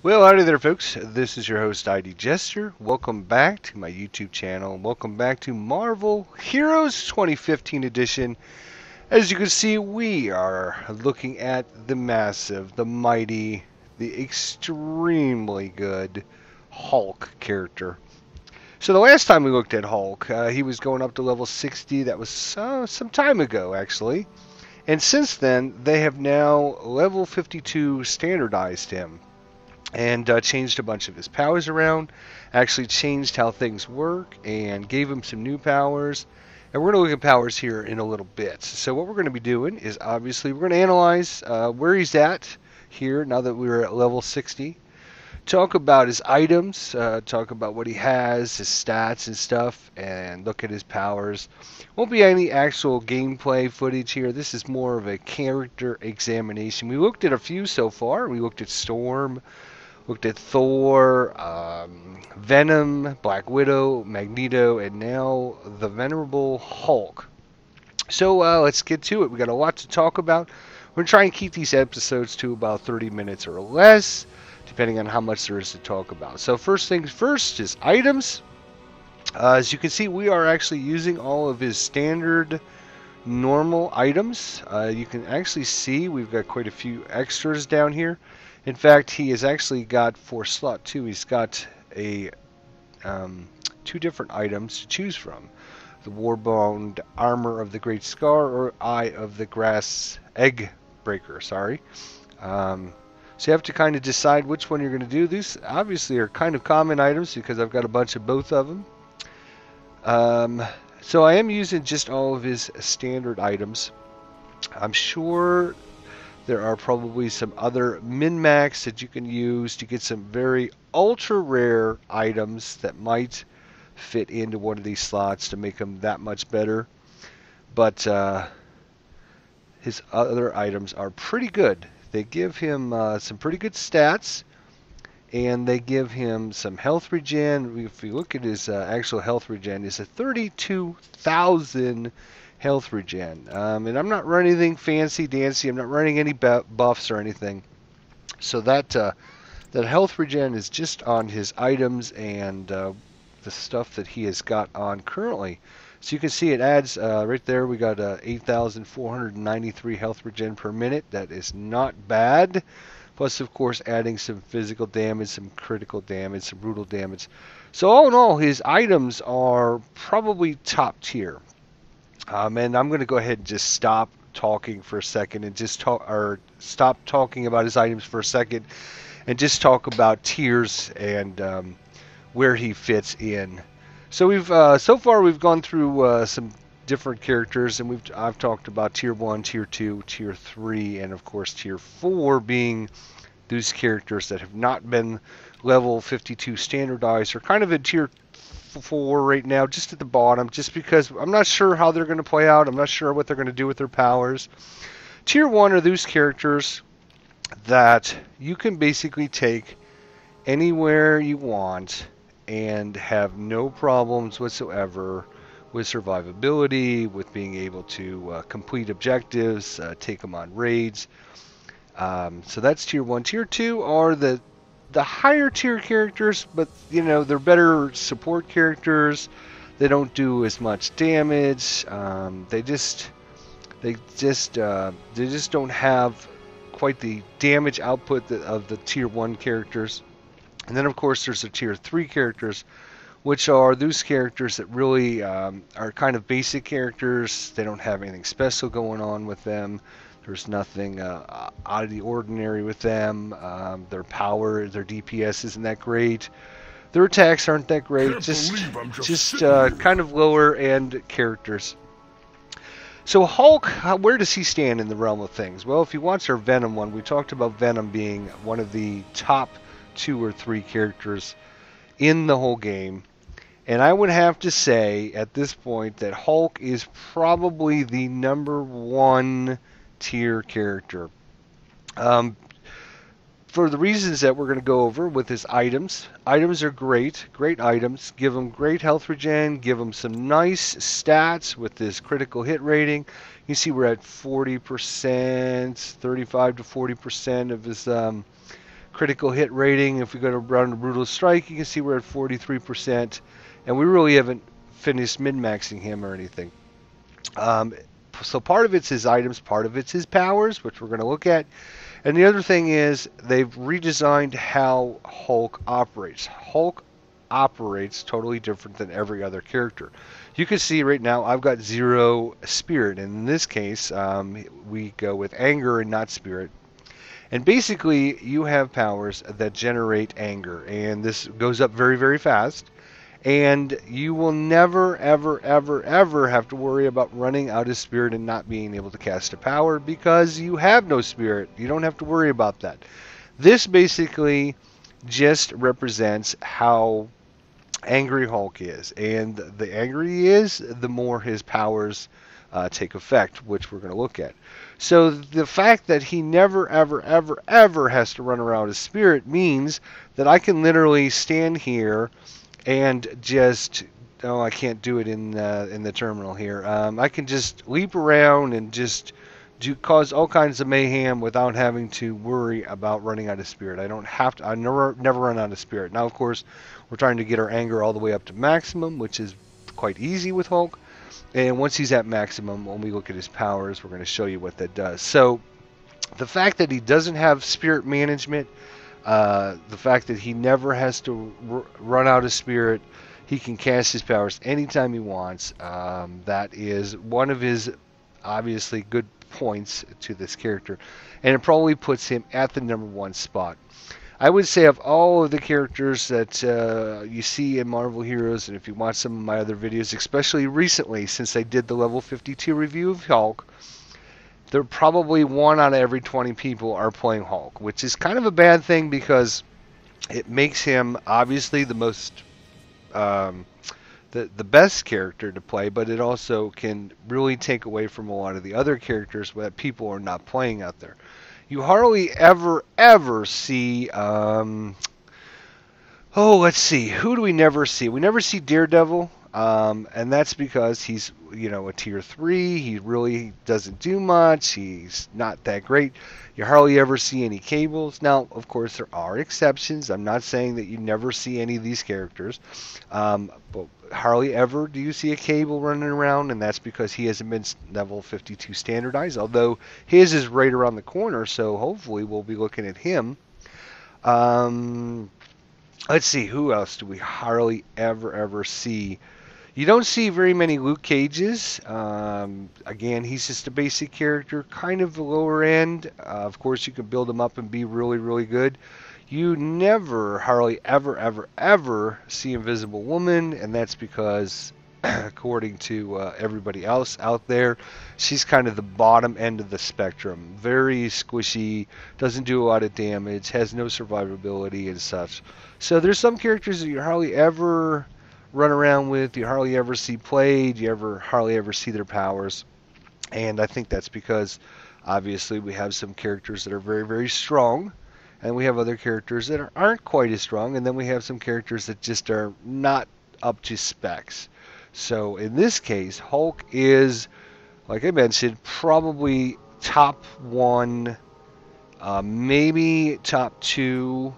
Well, howdy there, folks. This is your host, ID Jester. Welcome back to my YouTube channel. Welcome back to Marvel Heroes 2015 edition. As you can see, we are looking at the massive, the mighty, the extremely good Hulk character. So the last time we looked at Hulk, he was going up to level 60. That was some time ago, actually. And since then, they have now level 52 standardized him. And changed a bunch of his powers around, actually changed how things work, and gave him some new powers. And we're going to look at powers here in a little bit. So what we're going to be doing is, obviously, we're going to analyze where he's at here now that we're at level 60. Talk about his items, talk about what he has, his stats and stuff, and look at his powers. Won't be any actual gameplay footage here. This is more of a character examination. We looked at a few so far. We looked at Storm, looked at Thor, Venom, Black Widow, Magneto, and now the venerable Hulk. So let's get to it. We got a lot to talk about. We're going to try and keep these episodes to about 30 minutes or less, depending on how much there is to talk about. So first things first is items. As you can see, we are actually using all of his standard normal items. You can actually see we've got quite a few extras down here. In fact, he has actually got for slot 2, he's got a two different items to choose from. The Warboned Armor of the Great Scar or Eye of the Grass Egg Breaker, sorry. So you have to kind of decide which one you're going to do. These obviously are kind of common items because I've got a bunch of both of them. So I am using just all of his standard items. I'm sure there are probably some other min-max that you can use to get some very ultra rare items that might fit into one of these slots to make them that much better. But his other items are pretty good. They give him some pretty good stats, and they give him some health regen. If you look at his actual health regen, it's a 32,000 health regen. And I'm not running anything fancy dancy. I'm not running any buffs or anything. So that health regen is just on his items and the stuff that he has got on currently. So you can see it adds right there. We got 8,493 health regen per minute. That is not bad. Plus, of course, adding some physical damage, some critical damage, some brutal damage. So all in all, his items are probably top tier. And I'm going to go ahead and just stop talking for a second and just stop talking about his items for a second and just talk about tiers and where he fits in. So we've so far we've gone through some different characters, and I've talked about tier 1, tier 2, tier 3, and of course tier 4 being those characters that have not been level 52 standardized or kind of in tier 4 right now, just at the bottom, just because I'm not sure how they're going to play out. I'm not sure what they're going to do with their powers. Tier 1 are those characters that you can basically take anywhere you want and have no problems whatsoever with survivability, with being able to complete objectives, take them on raids. So that's tier 1. Tier 2 are the higher tier characters, but you know, they're better support characters. They don't do as much damage. They just don't have quite the damage output of the tier 1 characters. And then of course there's the tier 3 characters, which are those characters that really are kind of basic characters. They don't have anything special going on with them. There's nothing out of the ordinary with them. Their power, their DPS isn't that great. Their attacks aren't that great. Just kind of lower end characters. So Hulk, where does he stand in the realm of things? Well, if you watch our Venom one, we talked about Venom being one of the top 2 or 3 characters in the whole game. And I would have to say at this point that Hulk is probably the number 1 tier character. For the reasons that we're going to go over with his items. Items are great items. Give him great health regen, give him some nice stats with this critical hit rating. You see we're at 40%, 35 to 40% of his critical hit rating. If we go to run a brutal strike, you can see we're at 43%, and we really haven't finished min-maxing him or anything. So part of it's his items, part of it's his powers, which we're going to look at. And the other thing is they've redesigned how Hulk operates. Hulk operates totally different than every other character. You can see right now I've got 0 spirit, and in this case we go with anger and not spirit. And basically you have powers that generate anger, and this goes up very, very fast. And you will never, ever, ever, ever have to worry about running out of spirit and not being able to cast a power because you have no spirit. You don't have to worry about that. This basically just represents how angry Hulk is. And the angrier he is, the more his powers take effect, which we're going to look at. So the fact that he never, ever, ever, ever has to run around as spirit means that I can literally stand here and just, oh, I can't do it in the terminal here. I can just leap around and just cause all kinds of mayhem without having to worry about running out of spirit. I don't have to. I never run out of spirit. Now, of course, we're trying to get our anger all the way up to maximum, which is quite easy with Hulk. And once he's at maximum, when we look at his powers, we're going to show you what that does. So the fact that he doesn't have spirit management, the fact that he never has to run out of spirit, he can cast his powers anytime he wants. That is one of his obviously good points to this character, and it probably puts him at the #1 spot. I would say of all of the characters that you see in Marvel Heroes, and if you watch some of my other videos, especially recently since I did the level 52 review of Hulk, there probably 1 out of every 20 people are playing Hulk, which is kind of a bad thing because it makes him obviously the most the best character to play, but it also can really take away from a lot of the other characters that people are not playing out there. You hardly ever see let's see, who do we never see? We never see Daredevil. And that's because he's, a tier 3. He really doesn't do much. He's not that great. You hardly ever see any Cables. Now, of course, there are exceptions. I'm not saying that you never see any of these characters. But hardly ever do you see a Cable running around, and that's because he hasn't been level 52 standardized, although his is right around the corner, so hopefully we'll be looking at him. Let's see, who else do we hardly ever see? You don't see very many Luke Cages. Again, he's just a basic character, kind of the lower end. Of course, you can build him up and be really, really good. You never, hardly ever see Invisible Woman, and that's because, according to everybody else out there, she's kind of the bottom end of the spectrum. Very squishy, doesn't do a lot of damage, has no survivability and such. So there's some characters that you hardly ever run around with, you hardly ever see played, you hardly ever see their powers. And I think that's because obviously we have some characters that are very, very strong, and we have other characters that aren't quite as strong, and then we have some characters that just are not up to specs. So in this case, Hulk is, like I mentioned, probably top 1, maybe top 2.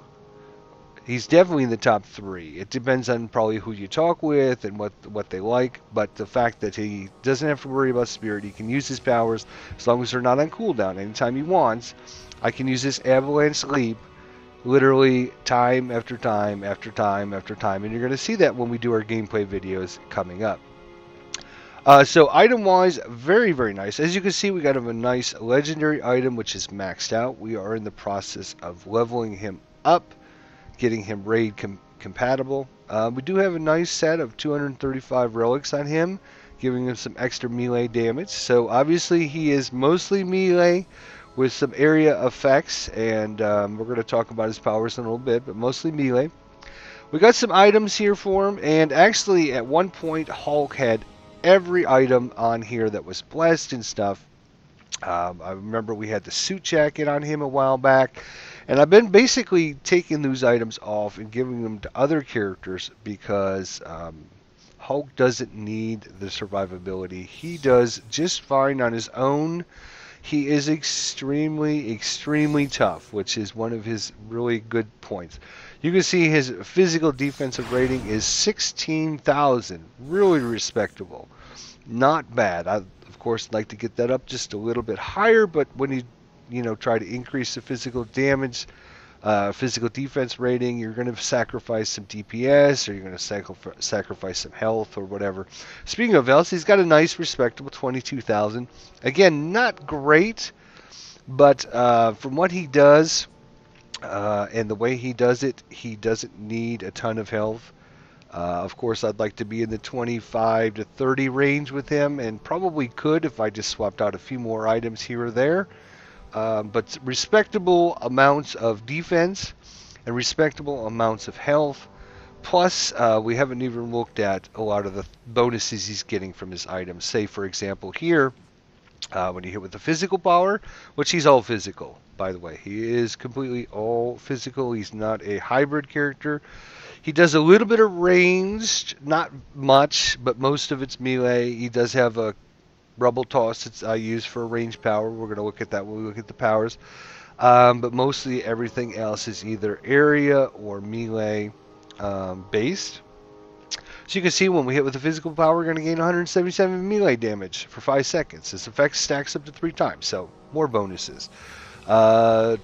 He's definitely in the top 3. It depends on probably who you talk with and what they like, but the fact that he doesn't have to worry about spirit, he can use his powers as long as they're not on cooldown. Anytime he wants, I can use this avalanche leap literally time after time after time after time, and you're going to see that when we do our gameplay videos coming up. So item-wise, very, very nice. As you can see, we got a nice legendary item which is maxed out. We are in the process of leveling him up, getting him raid compatible. We do have a nice set of 235 relics on him, giving him some extra melee damage. So obviously he is mostly melee with some area effects, and we're going to talk about his powers in a little bit, but mostly melee. We got some items here for him, and actually at one point Hulk had every item on here that was blessed and stuff. I remember we had the suit jacket on him a while back, and I've been basically taking those items off and giving them to other characters because Hulk doesn't need the survivability. He does just fine on his own. He is extremely tough, which is one of his really good points. You can see his physical defensive rating is 16,000. Really respectable. Not bad. I, of course, like to get that up just a little bit higher, but when you try to increase the physical damage, physical defense rating, you're going to sacrifice some DPS, or you're going to sacrifice some health or whatever. Speaking of health, he's got a nice, respectable 22,000. Again, not great, but from what he does and the way he does it, he doesn't need a ton of health. Of course, I'd like to be in the 25 to 30 range with him, and probably could if I just swapped out a few more items here or there. But respectable amounts of defense and respectable amounts of health. Plus, we haven't even looked at a lot of the bonuses he's getting from his items. Say, for example, here, when you hit with the physical power, which he's all physical, by the way. He is completely all physical. He's not a hybrid character. He does a little bit of ranged, not much, but most of it's melee. He does have a Rubble Toss it's used for range power. We're going to look at that when we look at the powers. But mostly everything else is either area or melee based. So you can see when we hit with the physical power, we're going to gain 177 melee damage for 5 seconds. This effect stacks up to 3 times, so more bonuses. Right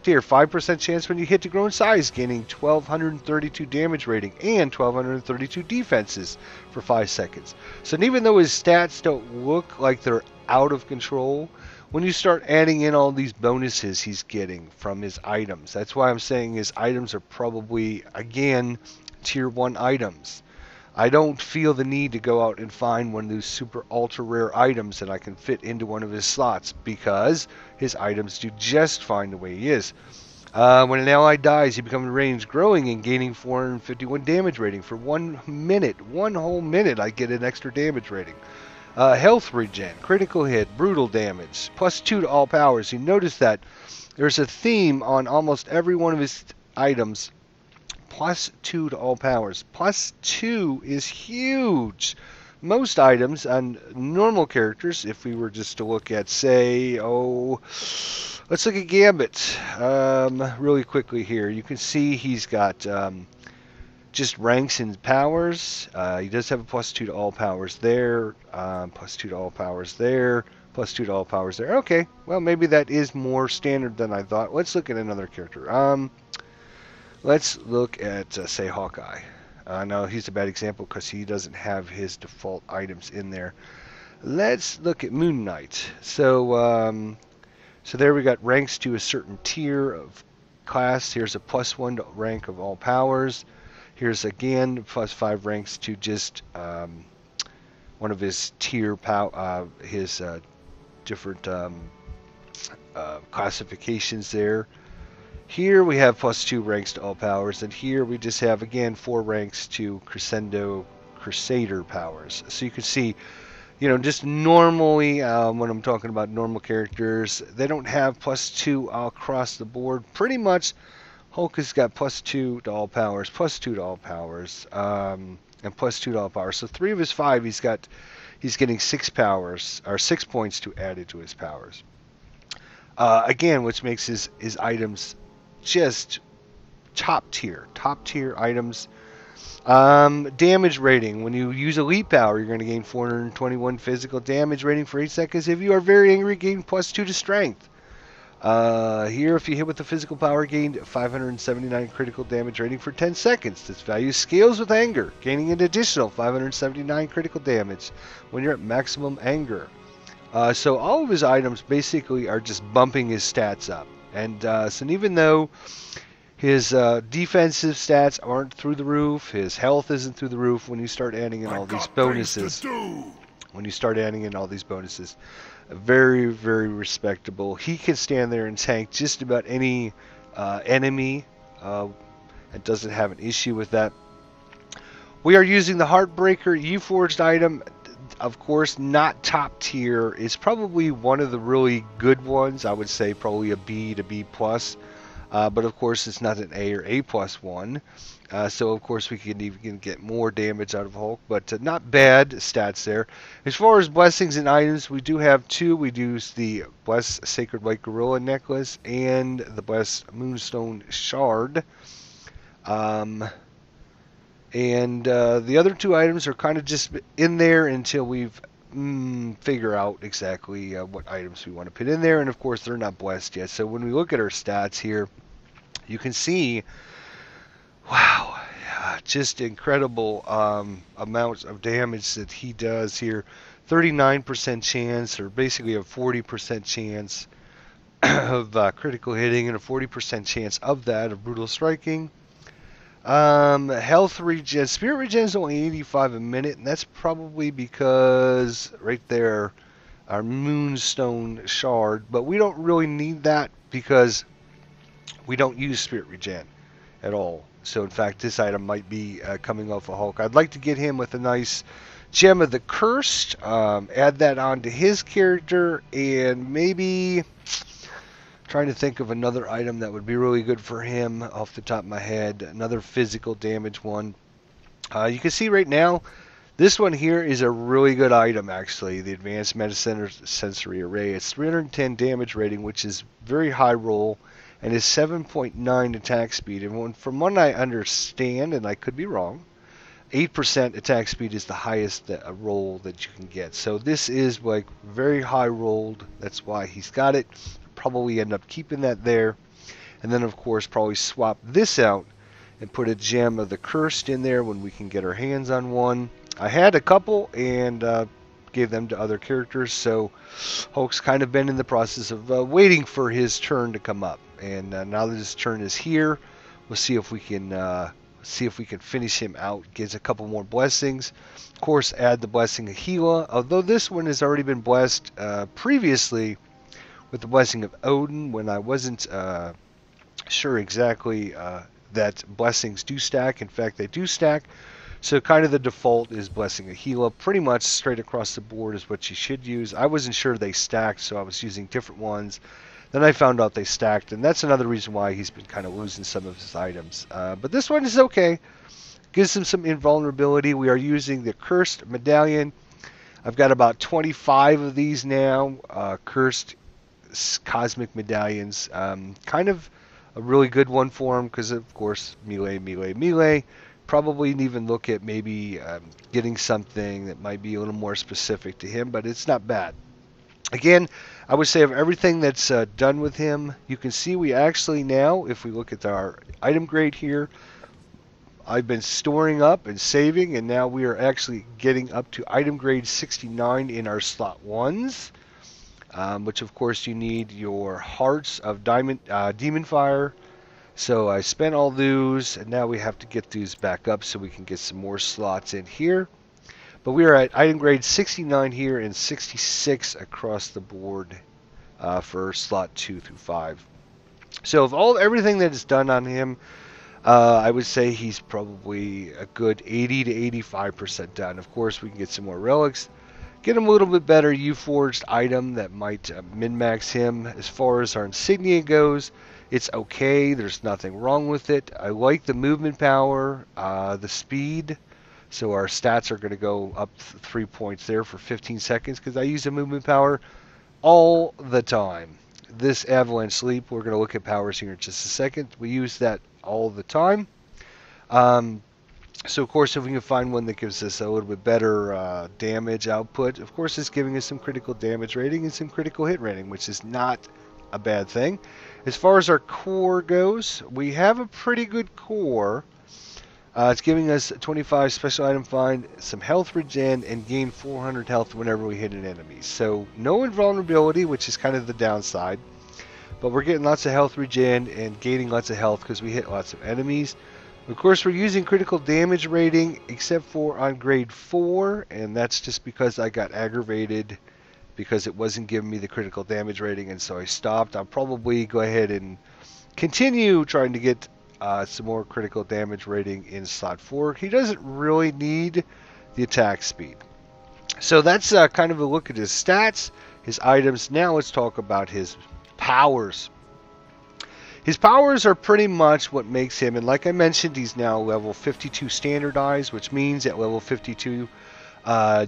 there, 5% chance when you hit to grow in size, gaining 1,232 damage rating and 1,232 defenses for 5 seconds. So even though his stats don't look like they're out of control, when you start adding in all these bonuses he's getting from his items, that's why I'm saying his items are probably, again, tier 1 items. I don't feel the need to go out and find one of those super ultra rare items that I can fit into one of his slots, because his items do just fine the way he is. When an ally dies, he becomes ranged, growing and gaining 451 damage rating for 1 minute. 1 whole minute I get an extra damage rating. Health regen, critical hit, brutal damage, +2 to all powers. You notice that there's a theme on almost every one of his items. +2 to all powers. +2 is huge. Most items on normal characters, if we were just to look at, say, let's look at Gambit really quickly here. You can see he's got just ranks and powers. He does have a +2 to all powers there, +2 to all powers there, +2 to all powers there. Okay, well, maybe that is more standard than I thought. Let's look at another character. Let's look at, say, Hawkeye. No, he's a bad example because he doesn't have his default items in there. Let's look at Moon Knight. So there we got ranks to a certain tier of class. Here's a +1 to rank of all powers. Here's again +5 ranks to just one of his tier his different classifications there. Here we have +2 ranks to all powers, and here we just have, again, 4 ranks to Crusader powers. So you can see, just normally, when I'm talking about normal characters, they don't have +2 across the board. Pretty much, Hulk has got +2 to all powers, +2 to all powers, and +2 to all powers. So 3 of his 5, he's getting 6 powers, or 6 points to add to his powers. Again, which makes his items just top tier items. Damage rating. When you use elite power, you're going to gain 421 physical damage rating for 8 seconds. If you are very angry, gain +2 to strength. Here, if you hit with the physical power, gained 579 critical damage rating for 10 seconds. This value scales with anger, gaining an additional 579 critical damage when you're at maximum anger. So all of his items basically are just bumping his stats up. And so even though his defensive stats aren't through the roof, his health isn't through the roof, when you start adding in all these bonuses, very, very respectable. He can stand there and tank just about any enemy and doesn't have an issue with that. We are using the Heartbreaker U-Forged item. Of course, not top tier. It's probably one of the really good ones. I would say probably a B to B+. But of course it's not an A or A plus one. So of course we can even get more damage out of Hulk, but not bad stats there. As far as blessings and items, we do have two. We use the Blessed Sacred White Gorilla Necklace and the Blessed Moonstone Shard. And the other two items are kind of just in there until we've figure out exactly what items we want to put in there. And of course they're not blessed yet. So when we look at our stats here, you can see, wow, just incredible amounts of damage that he does here. 39% chance, or basically a 40% chance of critical hitting, and a 40% chance of that of brutal striking. Health regen, spirit regen is only 85 a minute, and that's probably because right there, our Moonstone Shard. But we don't really need that because we don't use spirit regen at all. So in fact, this item might be coming off a Hulk. I'd like to get him with a nice Gem of the Cursed, add that onto his character, and maybe trying to think of another item that would be really good for him off the top of my head. Another physical damage one. You can see right now, this one here is a really good item actually. The Advanced Metasensory Array. It's 310 damage rating, which is very high roll, and is 7.9 attack speed. And from what I understand, and I could be wrong, 8% attack speed is the highest roll that you can get. So this is like very high rolled. That's why he's got it. Probably end up keeping that there, and then of course probably swap this out and put a Gem of the Cursed in there when we can get our hands on one. I had a couple and gave them to other characters, so Hulk's kind of been in the process of waiting for his turn to come up, and now that his turn is here, we'll see if we can finish him out. Gives a couple more blessings. Of course, add the blessing of Gila, although this one has already been blessed previously with the blessing of Odin, when I wasn't sure exactly that blessings do stack. In fact, they do stack. So kind of the default is blessing of Gila. Pretty much straight across the board is what you should use. I wasn't sure they stacked, so I was using different ones. Then I found out they stacked, and that's another reason why he's been kind of losing some of his items. But this one is okay. Gives him some invulnerability. We are using the Cursed Medallion. I've got about 25 of these now. Cursed Cosmic Medallions. Kind of a really good one for him because, of course, melee. Probably even look at maybe getting something that might be a little more specific to him, but it's not bad. Again, I would say of everything that's done with him, you can see we actually now, if we look at our item grade here, I've been storing up and saving, and now we are actually getting up to item grade 69 in our slot 1s. Which of course you need your Hearts of Demon Fire. So I spent all those, and now we have to get these back up so we can get some more slots in here. But we are at item grade 69 here and 66 across the board for slot 2 through 5. So of everything that is done on him, I would say he's probably a good 80 to 85% done. Of course, we can get some more relics. Get him a little bit better U-Forged item that might min-max him. As far as our insignia goes, it's okay. There's nothing wrong with it. I like the movement power, the speed. So our stats are going to go up 3 points there for 15 seconds because I use the movement power all the time. This Avalanche Sleep, we're going to look at powers here in just a second. We use that all the time. So, of course, if we can find one that gives us a little bit better damage output, of course, it's giving us some critical damage rating and some critical hit rating, which is not a bad thing. As far as our core goes, we have a pretty good core. It's giving us 25 special item find, some health regen, and gain 400 health whenever we hit an enemy. So, no invulnerability, which is kind of the downside. But we're getting lots of health regen and gaining lots of health because we hit lots of enemies. Of course, we're using critical damage rating except for on grade 4, and that's just because I got aggravated because it wasn't giving me the critical damage rating, and so I stopped. I'll probably go ahead and continue trying to get some more critical damage rating in slot 4. He doesn't really need the attack speed. So that's kind of a look at his stats, his items. Now let's talk about his powers. His powers are pretty much what makes him, and like I mentioned, he's now level 52 standardized, which means at level 52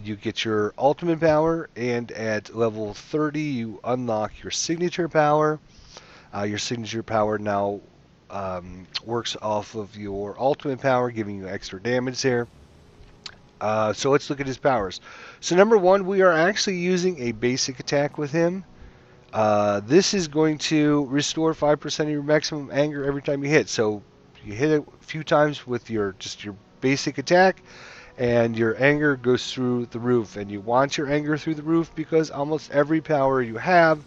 you get your ultimate power, and at level 30 you unlock your signature power. Your signature power now works off of your ultimate power, giving you extra damage there. So let's look at his powers. So number one, we are actually using a basic attack with him. This is going to restore 5% of your maximum anger every time you hit. So you hit it a few times with your basic attack, and your anger goes through the roof. And you want your anger through the roof because almost every power you have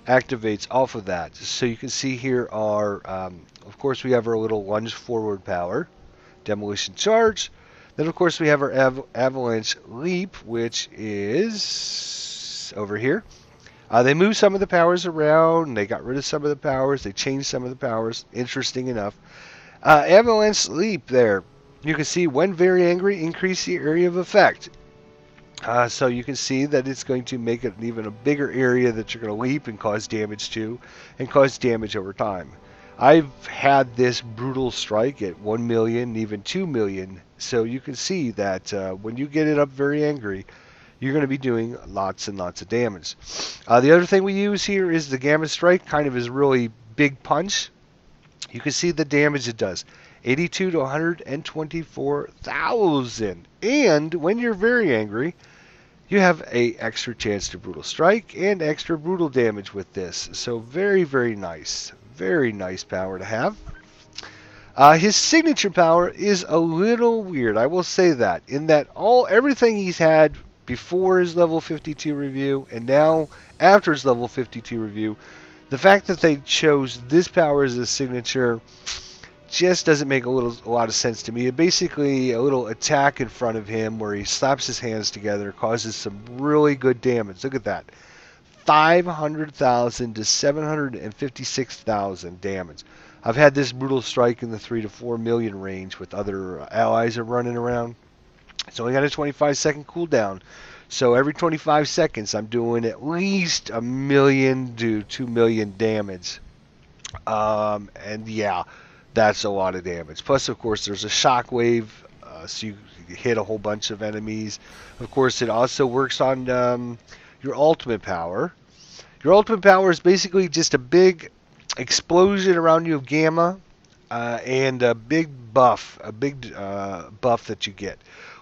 activates off of that. So you can see here are, of course, we have our little lunge forward power, demolition charge. Then, of course, we have our avalanche leap, which is over here. They moved some of the powers around. They got rid of some of the powers. They changed some of the powers. Interesting enough. Avalanche leap there. You can see when very angry, increase the area of effect. So you can see that it's going to make it even a bigger area that you're going to leap and cause damage to, and cause damage over time. I've had this brutal strike at 1 million, even 2 million. So you can see that when you get it up very angry, you're going to be doing lots and lots of damage. The other thing we use here is the Gamma Strike, kind of his really big punch. You can see the damage it does. 82 to 124,000. And when you're very angry, you have a extra chance to brutal strike and extra brutal damage with this. So very, very nice. Very nice power to have. His signature power is a little weird, I will say that, in that everything he's had before his level 52 review and now after his level 52 review, the fact that they chose this power as a signature just doesn't make a lot of sense to me. It basically a little attack in front of him where he slaps his hands together, causes some really good damage. Look at that. 500,000 to 756,000 damage. I've had this brutal strike in the 3 to 4 million range with other allies are running around. It's only got a 25-second cooldown. So every 25 seconds I'm doing at least 1 million to 2 million damage. And yeah, that's a lot of damage. Plus, of course, there's a shockwave, so you hit a whole bunch of enemies. Of course, it also works on your ultimate power. Your ultimate power is basically just a big explosion around you of gamma and a big buff, buff that you get.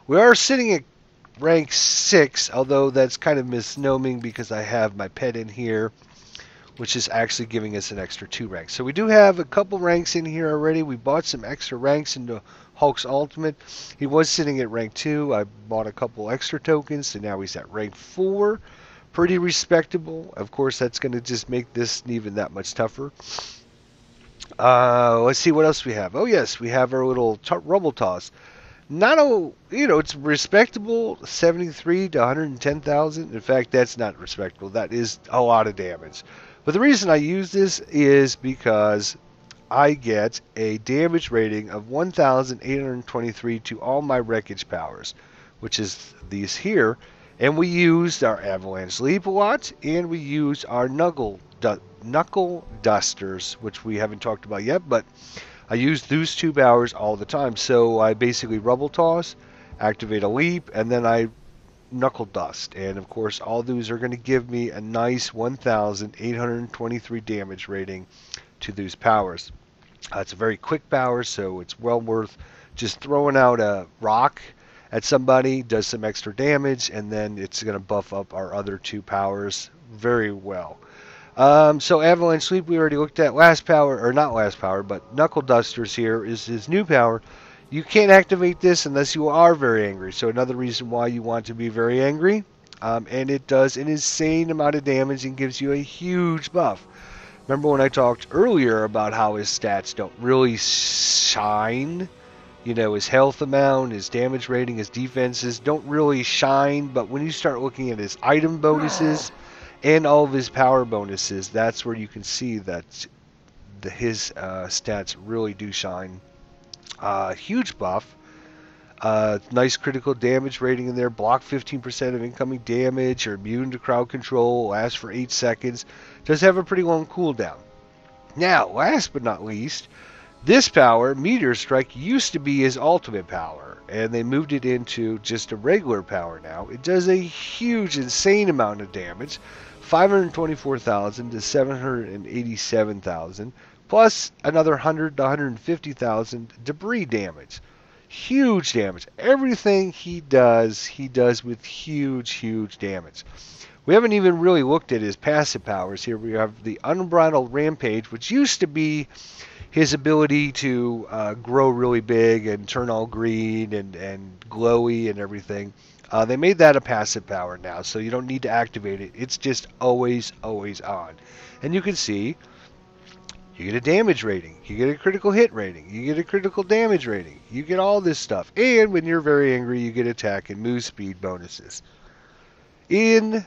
We are sitting at rank 6, although that's kind of misnoming because I have my pet in here, which is actually giving us an extra 2 ranks. So we do have a couple ranks in here already. We bought some extra ranks into Hulk's Ultimate. He was sitting at rank 2. I bought a couple extra tokens, so now he's at rank 4. Pretty respectable. Of course, that's going to just make this even that much tougher. Let's see what else we have. Oh yes, we have our little Rumble Toss. Not a, it's respectable, 73 to 110,000. In fact, that's not respectable. That is a lot of damage. But the reason I use this is because I get a damage rating of 1,823 to all my wreckage powers, which is these here. And we used our Avalanche Leap a lot, and we used our Knuckle Dusters, which we haven't talked about yet, but I use those 2 powers all the time. So I basically Rumble Toss, activate a Leap, and then I Knuckle Dust. And of course, all those are going to give me a nice 1,823 damage rating to those powers. It's a very quick power, so it's well worth just throwing out a rock at somebody, does some extra damage, and then it's going to buff up our other 2 powers very well. So Avalanche Leap we already looked at. Last power, or not last power, but Knuckle Dusters here is his new power. You can't activate this unless you are very angry. So another reason why you want to be very angry. And it does an insane amount of damage and gives you a huge buff. Remember when I talked earlier about how his stats don't really shine? His health amount, his damage rating, his defenses don't really shine. But when you start looking at his item bonuses and all of his power bonuses, that's where you can see that his stats really do shine. Huge buff. Nice critical damage rating in there. Block 15% of incoming damage. You're immune to crowd control. Lasts for 8 seconds. Does have a pretty long cooldown. Now, last but not least, this power, Meteor Strike, used to be his ultimate power, and they moved it into just a regular power now. It does a huge, insane amount of damage, 524,000 to 787,000, plus another 100 to 150,000 debris damage. Huge damage. Everything he does with huge, huge damage. We haven't even really looked at his passive powers. Here we have the Unbridled Rampage, which used to be his ability to grow really big and turn all green and glowy and everything. They made that a passive power now, so you don't need to activate it. It's just always, always on. And you can see you get a damage rating, you get a critical hit rating, you get a critical damage rating, you get all this stuff. And when you're very angry, you get attack and move speed bonuses. Insanely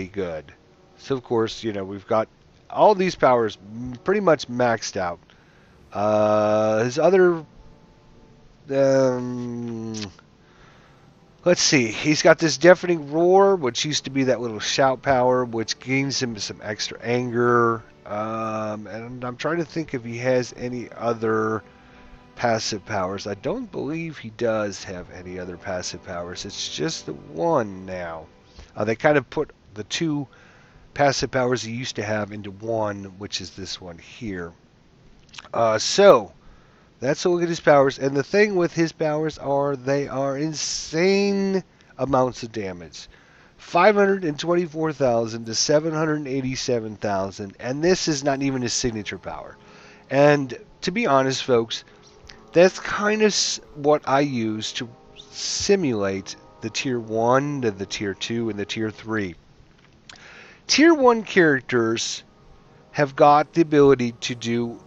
good. So, of course, we've got all these powers pretty much maxed out. His other, let's see, he's got this Deafening Roar, which used to be that little shout power, which gains him some extra anger. And I'm trying to think if he has any other passive powers. I don't believe he does have any other passive powers. It's just the one now. They kind of put the two passive powers he used to have into one, which is this one here. So that's a look at his powers. And the thing with his powers are they are insane amounts of damage. 524,000 to 787,000, and this is not even his signature power. And to be honest, folks, that's kind of what I use to simulate the Tier 1 to the Tier 2 and the Tier 3. Tier 1 characters have got the ability to do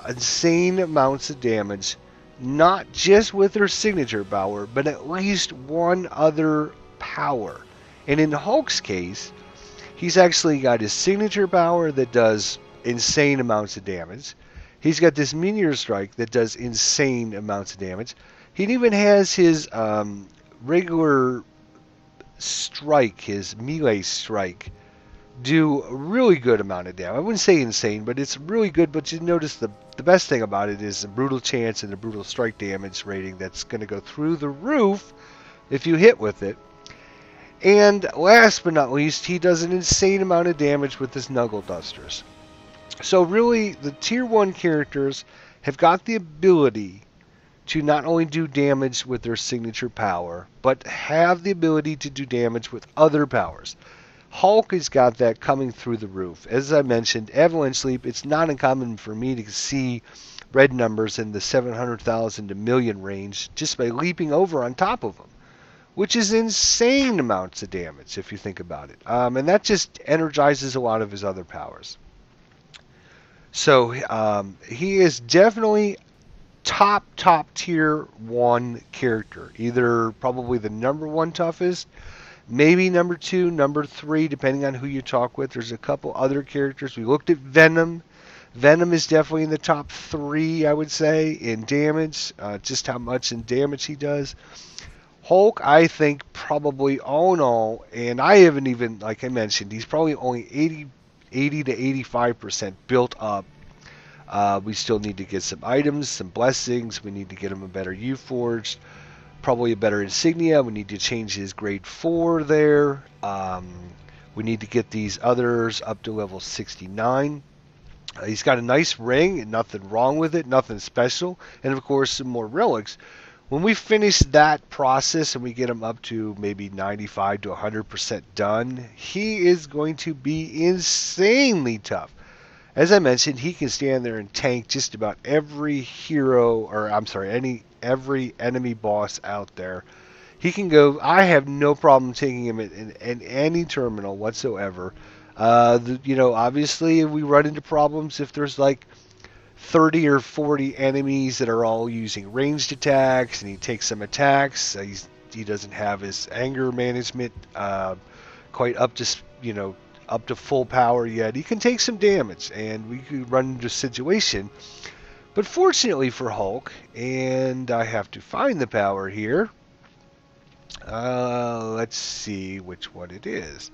insane amounts of damage, not just with their signature power, but at least one other power. And in Hulk's case, he's actually got his signature power that does insane amounts of damage. He's got this Meteor Strike that does insane amounts of damage. He even has his regular strike, his melee strike, do a really good amount of damage. I wouldn't say insane, but it's really good. But you notice the best thing about it is the brutal chance and the brutal strike damage rating that's going to go through the roof if you hit with it. And last but not least, he does an insane amount of damage with his Knuckle Dusters. So really, the Tier 1 characters have got the ability to not only do damage with their signature power, but have the ability to do damage with other powers. Hulk has got that coming through the roof. As I mentioned, Avalanche Leap, it's not uncommon for me to see red numbers in the 700,000 to million range just by leaping over on top of them, which is insane amounts of damage if you think about it. And that just energizes a lot of his other powers. So he is definitely top tier 1 character. Either probably the number 1 toughest, maybe number 2, number 3, depending on who you talk with. There's a couple other characters. We looked at Venom. Venom is definitely in the top 3, I would say, in damage. Just how much in damage he does. Hulk, I think, probably all in all, and I haven't even, like I mentioned, he's probably only 80 to 85% built up. We still need to get some items, some blessings. We need to get him a better U-Forged, probably a better insignia. We need to change his grade 4 there. We need to get these others up to level 69. He's got a nice ring, and nothing wrong with it, nothing special. And of course, some more relics. When we finish that process and we get him up to maybe 95 to 100% done, he is going to be insanely tough. As I mentioned, he can stand there and tank just about every hero, or I'm sorry, every enemy boss out there. He can go. I have no problem taking him in any terminal whatsoever. Obviously, we run into problems if there's like 30 or 40 enemies that are all using ranged attacks, and he takes some attacks. He doesn't have his anger management quite up to full power yet. He can take some damage, and we could run into a situation. But fortunately for Hulk, and I have to find the power here. Let's see which one it is.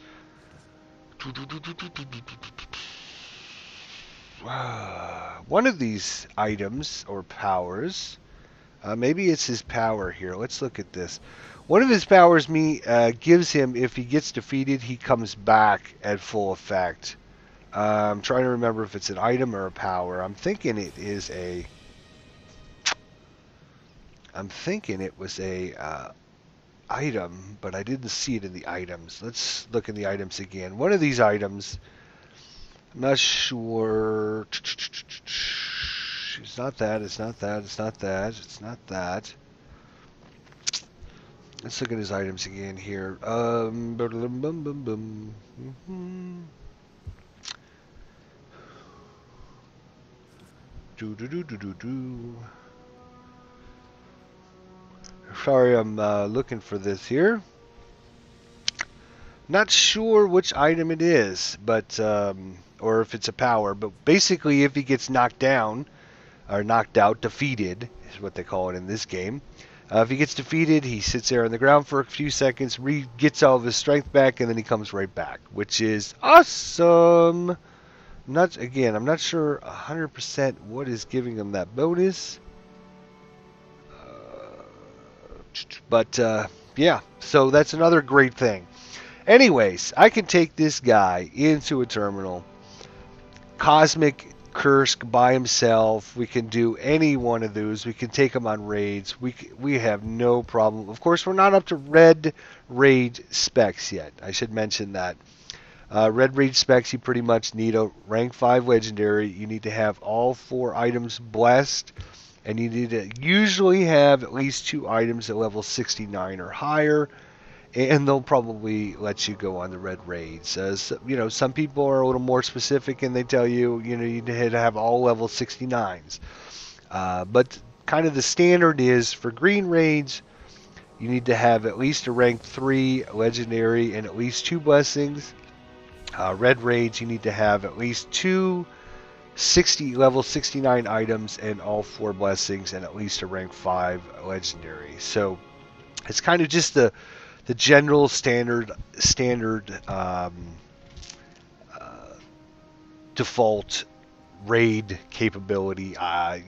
one of these items or powers. Maybe it's his power here. Let's look at this. One of his powers gives him, if he gets defeated, he comes back at full effect. I'm trying to remember if it's an item or a power. I'm thinking it is a... I'm thinking it was a item, but I didn't see it in the items. Let's look in the items again. One of these items, I'm not sure. It's not that, it's not that, it's not that, it's not that. Let's look at his items again here. Sorry, I'm looking for this here. Not sure which item it is, but or if it's a power. But basically, if he gets knocked down or knocked out, defeated is what they call it in this game. If he gets defeated, he sits there on the ground for a few seconds, gets all of his strength back, and then he comes right back, which is awesome. I'm not sure 100% what is giving him that bonus. But yeah, so that's another great thing. Anyways, I can take this guy into a terminal. Cosmic Kursk by himself. We can do any one of those. We can take him on raids. We have no problem. Of course, we're not up to red raid specs yet. I should mention that. Red raid specs, you pretty much need a rank 5 legendary. You need to have all 4 items blessed. And you need to usually have at least 2 items at level 69 or higher. And they'll probably let you go on the red raids. You know, some people are a little more specific and they tell you, you know, you need to have all level 69s. But kind of the standard is for green raids, you need to have at least a rank 3 legendary and at least 2 blessings. Red raids, you need to have at least 2 level 69 items and all 4 blessings and at least a rank 5 legendary. So it's kind of just the general standard default raid capability.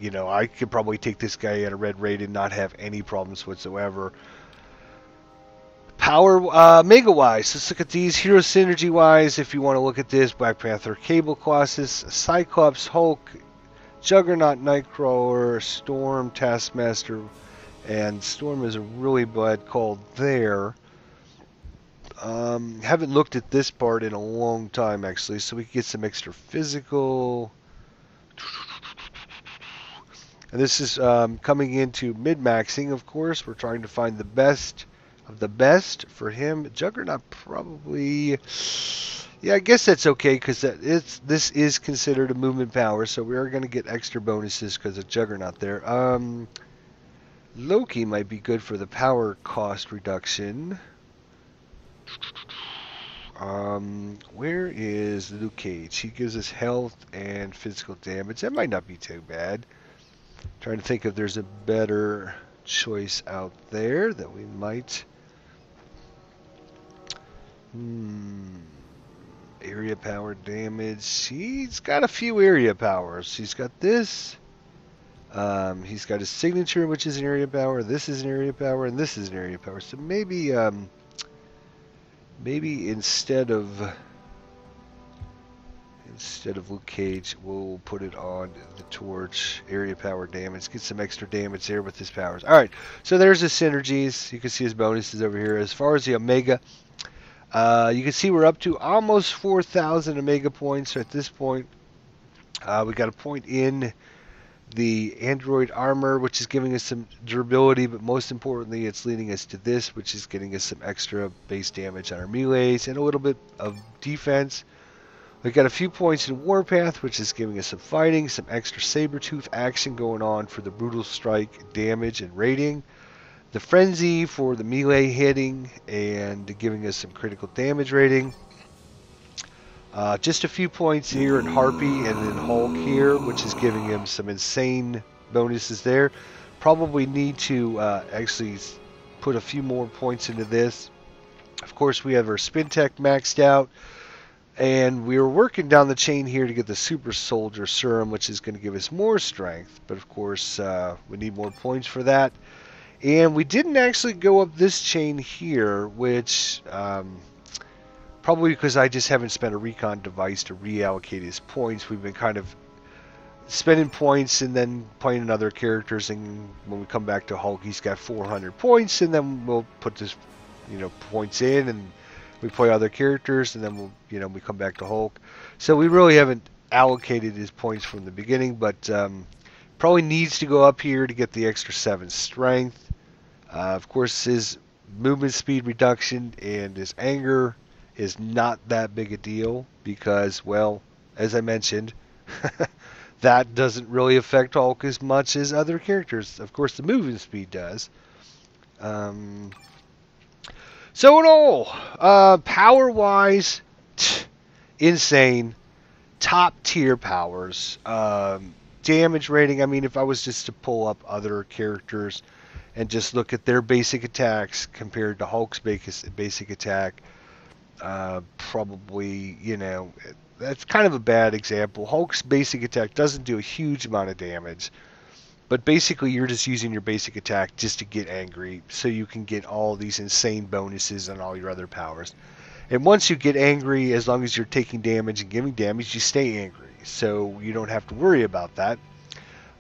You know, I could probably take this guy at a red raid and not have any problems whatsoever. Power mega wise, let's look at these. Hero synergy wise, if you want to look at this, Black Panther, Cable Colossus, Cyclops, Hulk, Juggernaut, Nightcrawler, Storm, Taskmaster, and Storm is a really bad call there. Haven't looked at this part in a long time actually, so we can get some extra physical. And this is coming into mid-maxing, of course. We're trying to find the best of the best for him. Juggernaut probably, yeah, I guess that's okay because this is considered a movement power, so we are going to get extra bonuses because of Juggernaut there. Loki might be good for the power cost reduction. Where is Luke Cage? He gives us health and physical damage. That might not be too bad. Trying to think if there's a better choice out there that we might. Area power damage. He's got a few area powers. He's got this. He's got his signature, which is an area power. This is an area power, and this is an area power. So maybe, maybe instead of Luke Cage, we'll put it on the Torch. Area power damage. Get some extra damage there with his powers. All right. So there's his synergies. You can see his bonuses over here. As far as the Omega. You can see we're up to almost 4,000 Omega points at this point. We got a point in the Android armor, which is giving us some durability, but most importantly, it's leading us to this, which is getting us some extra base damage on our melees and a little bit of defense. We got a few points in Warpath, which is giving us some fighting, some extra Sabretooth action going on for the Brutal Strike damage and rating. The Frenzy for the melee hitting and giving us some critical damage rating. Just a few points here in Harpy and then Hulk here, which is giving him some insane bonuses there. Probably need to actually put a few more points into this. Of course, we have our Spin Tech maxed out. And we were working down the chain here to get the Super Soldier Serum, which is going to give us more strength. But of course, we need more points for that. And we didn't actually go up this chain here, which probably because I just haven't spent a recon device to reallocate his points. We've been kind of spending points and then playing other characters. And when we come back to Hulk, he's got 400 points, and then we'll put this, points in and we play other characters, and then we come back to Hulk. So we really haven't allocated his points from the beginning, but probably needs to go up here to get the extra 7 strength. Of course, his movement speed reduction and his anger is not that big a deal because, well, as I mentioned, that doesn't really affect Hulk as much as other characters. Of course, the movement speed does. So in all, power-wise, insane, top-tier powers. Damage rating, I mean, if I was just to pull up other characters and just look at their basic attacks compared to Hulk's basic attack, probably, that's kind of a bad example. Hulk's basic attack doesn't do a huge amount of damage. But basically, you're just using your basic attack just to get angry, so you can get all these insane bonuses on all your other powers. And once you get angry, as long as you're taking damage and giving damage, you stay angry. So you don't have to worry about that.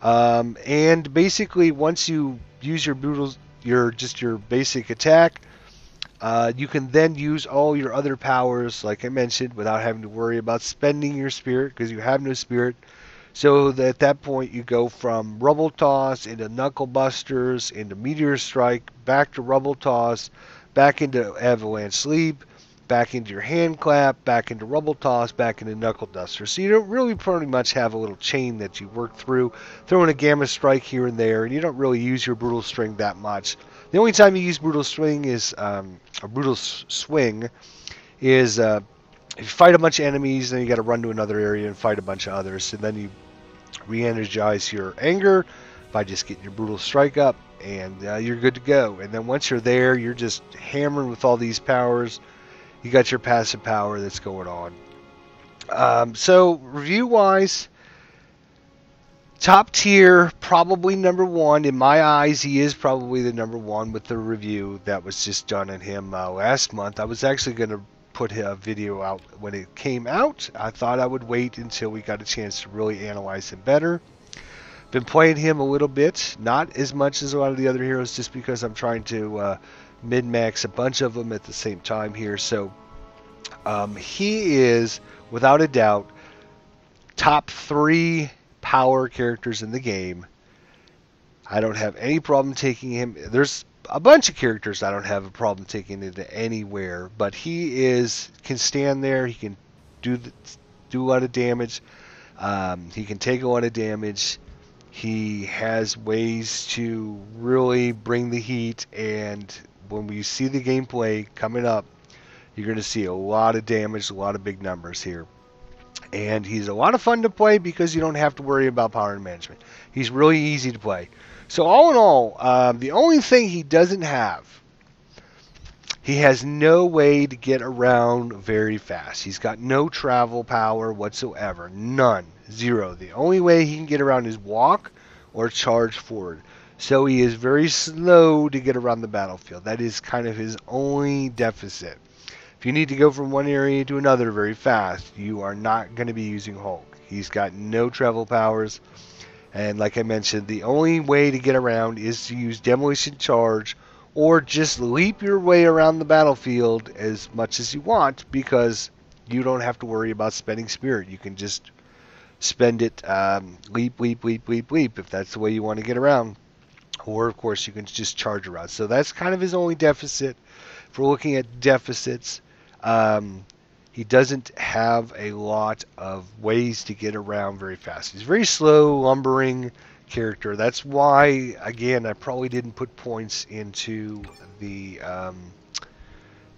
And basically, once you use your basic attack, you can then use all your other powers, like I mentioned, without having to worry about spending your spirit, because you have no spirit. So that at that point you go from Rubble Toss into Knuckle Busters, into Meteor Strike, back to Rubble Toss, back into Avalanche Sleep, back into your Hand Clap, back into Rubble Toss, back into Knuckle Duster. So you don't really pretty much have a little chain that you work through, throwing a Gamma Strike here and there, and you don't really use your Brutal String that much. The only time you use Brutal Swing is if you fight a bunch of enemies, then you got to run to another area and fight a bunch of others, and then you re-energize your anger by just getting your Brutal Strike up, and you're good to go. And then once you're there, you're just hammering with all these powers. You got your passive power that's going on. So review-wise, top tier, probably number 1 in my eyes. He is probably the number 1 with the review that was just done on him last month. I was actually going to put a video out when it came out. I thought I would wait until we got a chance to really analyze him better. Been playing him a little bit, not as much as a lot of the other heroes, just because I'm trying to min-max a bunch of them at the same time here. So he is, without a doubt, top 3 power characters in the game. I don't have any problem taking him. There's a bunch of characters I don't have a problem taking into anywhere, but he can stand there. He can do a lot of damage. He can take a lot of damage. He has ways to really bring the heat, and when we see the gameplay coming up, you're going to see a lot of damage, a lot of big numbers here. And he's a lot of fun to play because you don't have to worry about power management. He's really easy to play. So all in all, the only thing he doesn't have, he has no way to get around very fast. He's got no travel power whatsoever. None. 0. The only way he can get around is walk or charge forward. So he is very slow to get around the battlefield. That is kind of his only deficit. If you need to go from one area to another very fast, you are not going to be using Hulk. He's got no travel powers. And like I mentioned, the only way to get around is to use Demolition Charge or just leap your way around the battlefield as much as you want, because you don't have to worry about spending spirit. You can just spend it, leap, leap, leap, leap, leap, if that's the way you want to get around. Or, of course, you can just charge around. So that's kind of his only deficit. If we're looking at deficits, he doesn't have a lot of ways to get around very fast. He's a very slow, lumbering character. That's why, again, I probably didn't put points into the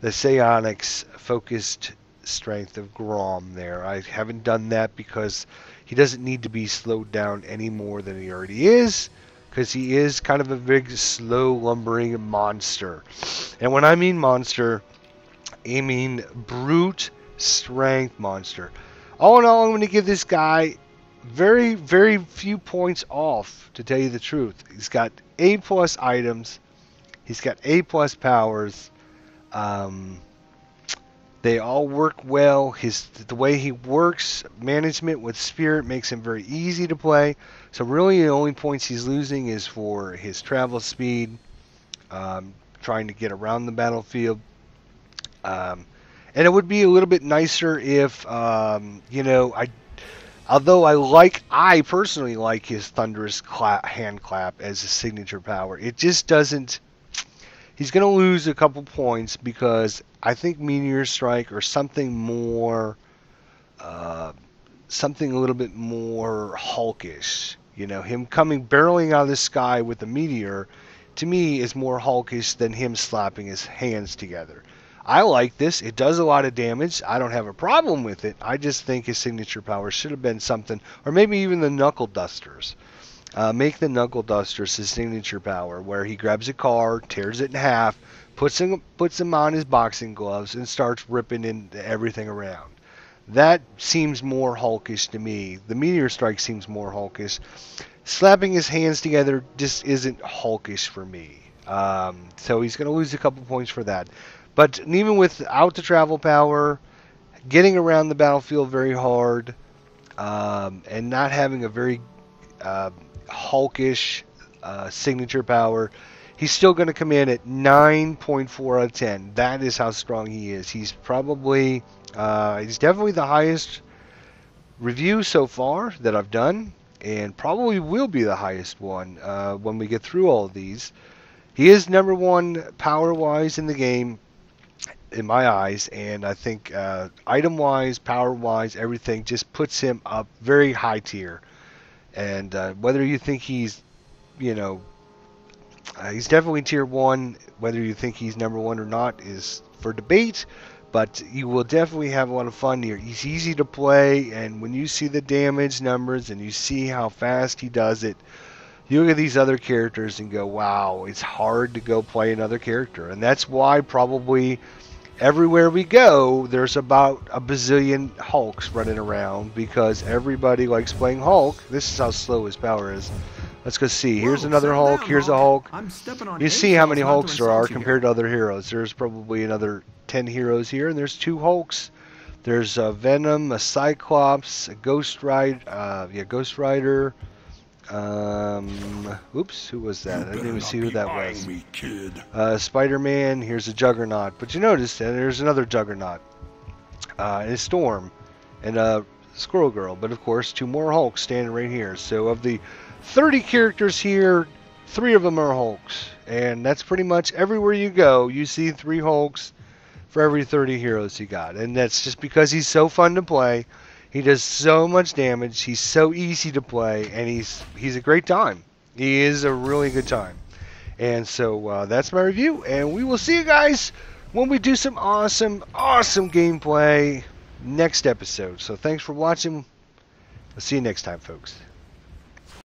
psionics focused strength of Grom there. I haven't done that because he doesn't need to be slowed down any more than he already is, because he is kind of a big, slow, lumbering monster. And when I mean monster, I mean brute strength monster. All in all, I'm going to give this guy very, very few points off, to tell you the truth. He's got A+ items. He's got A+ powers. They all work well. The way he works, management with spirit, makes him very easy to play. So really the only points he's losing is for his travel speed, trying to get around the battlefield. And it would be a little bit nicer if, although I personally like his thunderous hand clap as a signature power, it just doesn't. He's going to lose a couple points because I think Meteor Strike or something more, something a little bit more Hulkish. Him coming barreling out of the sky with a meteor, to me, is more Hulkish than him slapping his hands together. I like this. It does a lot of damage. I don't have a problem with it. I just think his signature power should have been something, or maybe even the Knuckle Dusters. Make the Knuckle Dusters his signature power, where he grabs a car, tears it in half, puts him on his boxing gloves, and starts ripping into everything around. That seems more Hulkish to me. The Meteor Strike seems more Hulkish. Slapping his hands together just isn't Hulkish for me. So he's going to lose a couple points for that. But even without the travel power, getting around the battlefield very hard, and not having a very Hulkish signature power, he's still going to come in at 9.4 out of 10. That is how strong he is. He's probably, he's definitely the highest review so far that I've done, and probably will be the highest one when we get through all of these. He is number one power-wise in the game, in my eyes, and I think item-wise, power-wise, everything just puts him up very high tier. And whether you think he's, he's definitely tier 1, whether you think he's number 1 or not is for debate, but you will definitely have a lot of fun here. He's easy to play, and when you see the damage numbers and you see how fast he does it, you look at these other characters and go, wow, it's hard to go play another character. And that's why probably everywhere we go, there's about a bazillion Hulks running around, because everybody likes playing Hulk. This is how slow his power is. Let's go see. Here's another Hulk. Here's a Hulk. You see how many Hulks there are compared to other heroes. There's probably another 10 heroes here, and there's 2 Hulks. There's a Venom, a Cyclops, a Ghost Rider. Oops, who was that? I didn't even see who that was. Spider-Man. Here's a Juggernaut. But you notice that there's another Juggernaut, and a Storm, and a Squirrel Girl. But of course, 2 more Hulks standing right here. So of the 30 characters here, 3 of them are Hulks, and that's pretty much everywhere you go. You see 3 Hulks for every 30 heroes you got, and that's just because he's so fun to play. He does so much damage. He's so easy to play, and he's a great time. He is a really good time. And so that's my review, and we will see you guys when we do some awesome gameplay next episode. So thanks for watching. I'll see you next time, folks.